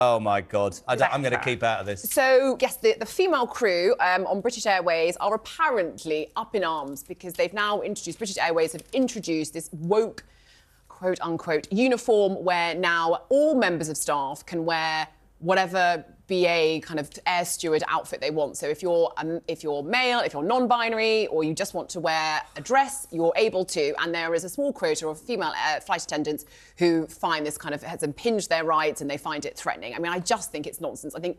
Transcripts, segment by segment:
Oh, my God. I'm going to keep out of this. So, yes, the female crew on British Airways are apparently up in arms because they've now introduced, British Airways have introduced this woke, quote-unquote, uniform where now all members of staff can wear whatever BA kind of air steward outfit they want. So if you're male, if you're non-binary, or you just want to wear a dress, you're able to. And there is a small quota of female flight attendants who find this kind of has impinged their rights and they find it threatening. I mean, I just think it's nonsense. I think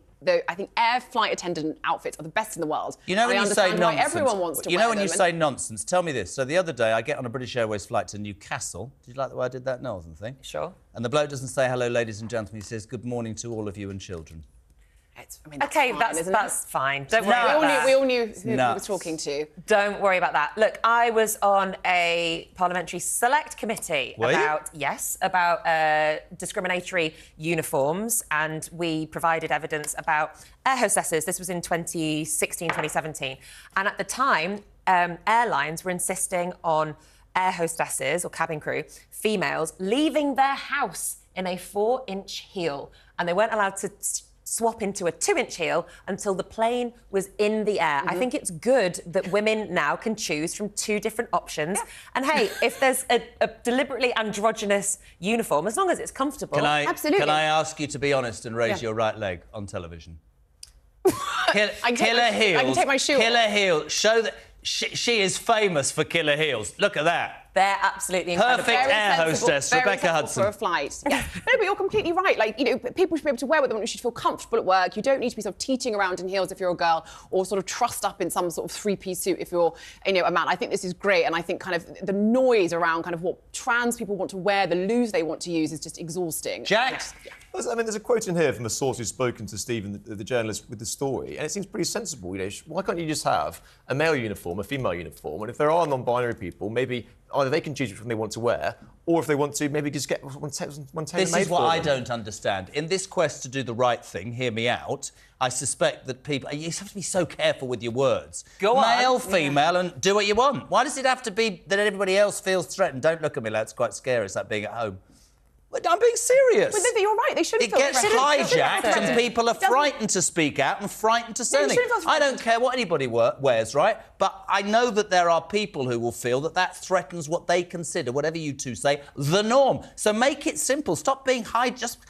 air flight attendant outfits are the best in the world. You know when you say nonsense, everyone wants to you wear know when them you say nonsense, tell me this. So the other day I get on a British Airways flight to Newcastle. Did you like the way I did that Northern thing? Sure. And the bloke doesn't say hello, ladies and gentlemen. He says good morning to all of you and children. Okay, that's fine. Don't worry about that. We all knew who he was talking to. Don't worry about that. Look, I was on a parliamentary select committee about discriminatory uniforms, and we provided evidence about air hostesses. This was in 2016, 2017. And at the time, airlines were insisting on air hostesses or cabin crew, females, leaving their house in a 4-inch heel. And they weren't allowed to swap into a 2-inch heel until the plane was in the air. I think it's good that women now can choose from 2 different options. Yeah. And hey, if there's a deliberately androgynous uniform, as long as it's comfortable, absolutely. Can I ask you to be honest and raise your right leg on television? Killer heels. I can take my shoe off. Killer heels. Show that she is famous for killer heels. Look at that. They're absolutely incredible. Perfect air hostess, Rebecca Hutson. For a flight. Yeah. No, but you're completely right. Like, you know, people should be able to wear what they want. You should feel comfortable at work. You don't need to be sort of teetering around in heels if you're a girl, or sort of trussed up in some sort of 3-piece suit if you're, you know, a man. I think this is great, and I think kind of the noise around kind of what trans people want to wear, the loos they want to use, is just exhausting. Jack? Yeah. I mean, there's a quote in here from a source who's spoken to Stephen, the journalist, with the story, and it seems pretty sensible. You know, why can't you just have a male uniform, a female uniform, and if there are non-binary people, maybe either they can choose which one they want to wear, or if they want to, maybe just get one tailor-made. This is what I don't understand. In this quest to do the right thing, hear me out, I suspect that people... You have to be so careful with your words. Go on. Male, female, and do what you want. Why does it have to be that everybody else feels threatened? Don't look at me, lad. It's quite scary. It's like being at home. I'm being serious. But you're right, they shouldn't feel threatened. It gets hijacked and people are frightened to speak out and frightened to say anything. I don't care what anybody wears, right? But I know that there are people who will feel that that threatens what they consider, whatever you two say, the norm. So make it simple. Stop being high. Just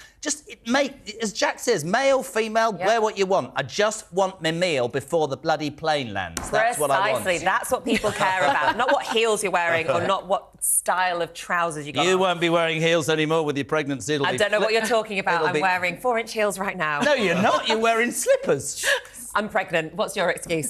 make, as Jack says, male, female, wear what you want. I just want my meal before the bloody plane lands. That's what I want. Precisely. That's what people care about. Not what heels you're wearing or not what style of trousers you got. You won't be wearing heels anymore with your pregnancy. I don't know what you're talking about. I'm wearing 4-inch heels right now. No, you're not. You're wearing slippers. I'm pregnant. What's your excuse?